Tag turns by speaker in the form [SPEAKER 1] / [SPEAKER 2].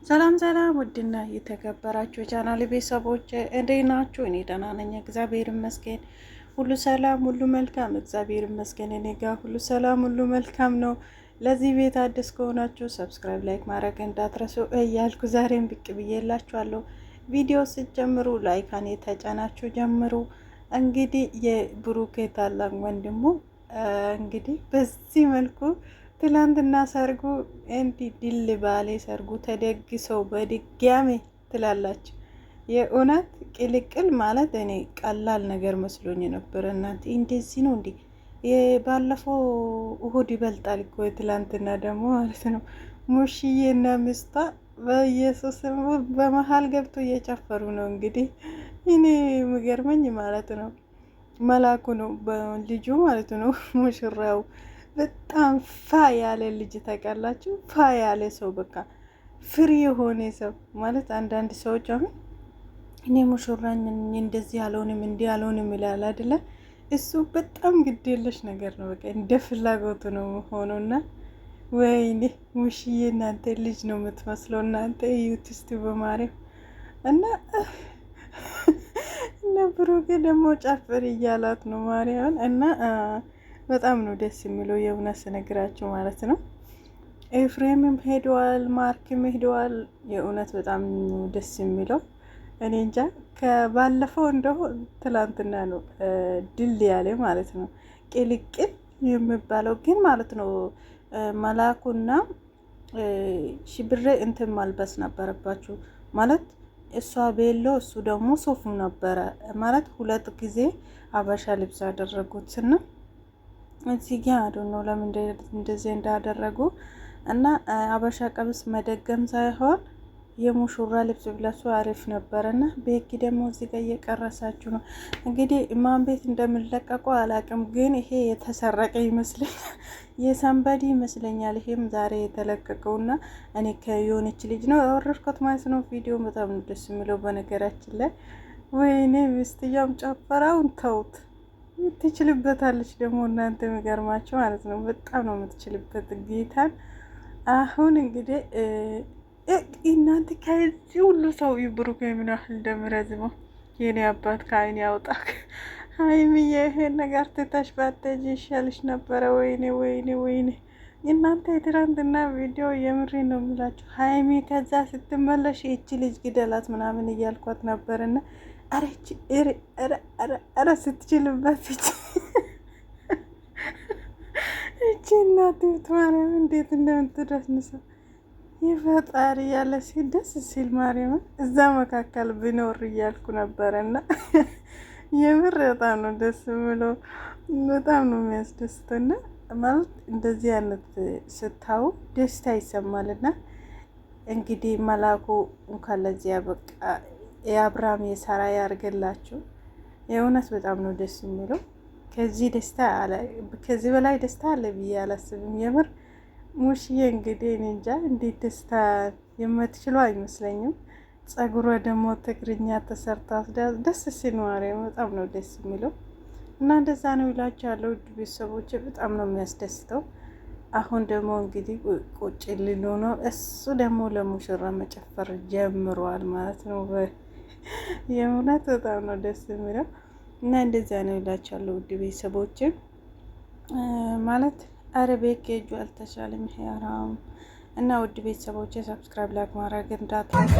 [SPEAKER 1] ሰላም ሰላም፣ ውድና የተከበራችሁ ቻናል ቤተሰቦች እንዴት ናችሁ? እኔ ደህና ነኝ፣ እግዚአብሔር ይመስገን። ሁሉ ሰላም፣ ሁሉ መልካም፣ እግዚአብሔር ይመስገን። እኔ ጋር ሁሉ ሰላም፣ ሁሉ መልካም ነው። ለዚህ ቤት አዲስ ከሆናችሁ ሰብስክራይብ፣ ላይክ ማድረግ እንዳትረሱ እያልኩ ዛሬም ብቅ ብዬላችኋለሁ። ቪዲዮ ስትጀምሩ ላይካን የተጫናችሁ ጀምሩ። እንግዲህ የብሩኬ ታላቅ ወንድሙ እንግዲህ በዚህ መልኩ ትላንትና ሰርጉ እንዲ ድል ባሌ ሰርጉ ተደግሰው በድጋሜ ትላላችሁ። የእውነት ቅልቅል ማለት እኔ ቀላል ነገር መስሎኝ ነበር። እናንተ እንደዚህ ነው እንዴ? ባለፈው እሁድ ይበልጣል እኮ ትላንትና ደግሞ ማለት ነው። ሙሽዬና ምስቷ በኢየሱስ በመሀል ገብቶ እየጨፈሩ ነው። እንግዲህ እኔ ምገርመኝ ማለት ነው መላኩ ነው ልጁ ማለት ነው ሙሽራው በጣም ፋ ያለ ልጅ ታውቃላችሁ። ፋ ያለ ሰው በቃ ፍሪ የሆነ ሰው ማለት አንዳንድ ሰዎች አሁን እኔ ሙሽራን እንደዚህ ያለውንም እንዲህ ያለውንም ይላል አይደለ? እሱ በጣም ግዴለሽ ነገር ነው። በቃ እንደ ፍላጎቱ ነው ሆኖና ወይኔ ሙሽዬ እናንተ ልጅ ነው የምትመስለው። እናንተ እዩት እስቲ በማርያም እና ብሩኬ ደግሞ ጨፍር እያላት ነው ማርያምን እና በጣም ነው ደስ የሚለው የእውነት ስነግራችሁ ማለት ነው። ኤፍሬምም ሄደዋል፣ ማርክም ሄደዋል። የእውነት በጣም ደስ የሚለው እኔ እንጃ ከባለፈው እንደው ትላንትና ነው ድል ያለ ማለት ነው። ቅልቅል የሚባለው ግን ማለት ነው መላኩና ሽብሬ እንትን ማልበስ ነበረባችሁ ማለት እሷ ቤሎ እሱ ደግሞ ሱፍ ነበረ ማለት ሁለት ጊዜ አበሻ ልብስ ያደረጉትና እዚህ ጋር ነው ለምን እንደዚህ እንዳደረጉ እና አበሻ ቀሚስ መደገም ሳይሆን የሙሽራ ልብስ ብለሱ አሪፍ ነበርና ቤኪ ደግሞ እዚህ ጋር እየቀረሳችሁ ነው። እንግዲህ ማን ቤት እንደምንለቀቀው አላቅም፣ ግን ይሄ የተሰረቀ ይመስለኛል የሰንበዲ ይመስለኛል። ይሄም ዛሬ የተለቀቀውና እኔ ከየሆነች ልጅ ነው ያወረድኩት ማለት ነው። ቪዲዮ በጣም ደስ የሚለው በነገራችን ላይ ወይኔ ሚስትያም ጨፈራውን ተውት ትችልበታለች ደግሞ እናንተ የሚገርማችሁ ማለት ነው። በጣም ነው የምትችልበት ጌታን። አሁን እንግዲህ እናንተ ከዚህ ሁሉ ሰው ብሩክ ምን ያህል እንደምረዝመው የኔ አባት ከአይን ያውጣክ። ሀይሚዬ ይሄን ነገር ትተሽ ባትሄጂ ይሻልሽ ነበረ። ወይኔ ወይኔ ወይኔ እናንተ የትናንትና ቪዲዮ የምሬ ነው የምላችሁ። ሀይሚ ከዛ ስትመለሽ ይቺ ልጅ ግደላት ምናምን እያልኳት ነበርና አረ ስትችልበት እቺ እናት ማርያም እንዴት እንደምትደስንሰ ይፈጣሪ ያለ ሲል ደስ ሲል ማርያም እዛ መካከል ቢኖር እያልኩ ነበረና የምር በጣም ነው ደስ ብሎ በጣም ነው የሚያስደስተውና ማለት እንደዚህ አይነት ስታው ደስታ ይሰማልና እንግዲህ መላኩ እንኳን ለዚያ በቃ የአብርሃም የሳራ ያርገላችሁ። የእውነት በጣም ነው ደስ የሚለው። ከዚህ በላይ ደስታ አለ ብዬ አላስብም። የምር ሙሽዬ እንግዲህ እኔ እንጃ እንዴት ደስታ የምትችለው አይመስለኝም። ጸጉሯ ደግሞ ትግርኛ ተሰርታ ደስ ሲል ማርያም በጣም ነው ደስ የሚለው እና እንደዛ ነው ይላችኋለሁ። ውድ ቤተሰቦች በጣም ነው የሚያስደስተው። አሁን ደግሞ እንግዲህ ቁጭ ሊሉ ነው። እሱ ደግሞ ለሙሽራ መጨፈር ጀምሯል ማለት ነው። የእውነት በጣም ነው ደስ የሚለው እና እንደዛ ነው ይላችኋለሁ። ውድ ቤተሰቦች ማለት አረቤክ ከእጁ አልተሻለም ያራም እና ውድ ቤተሰቦች ሰብስክራይብ ላይክ ማድረግ እንዳትረሱ።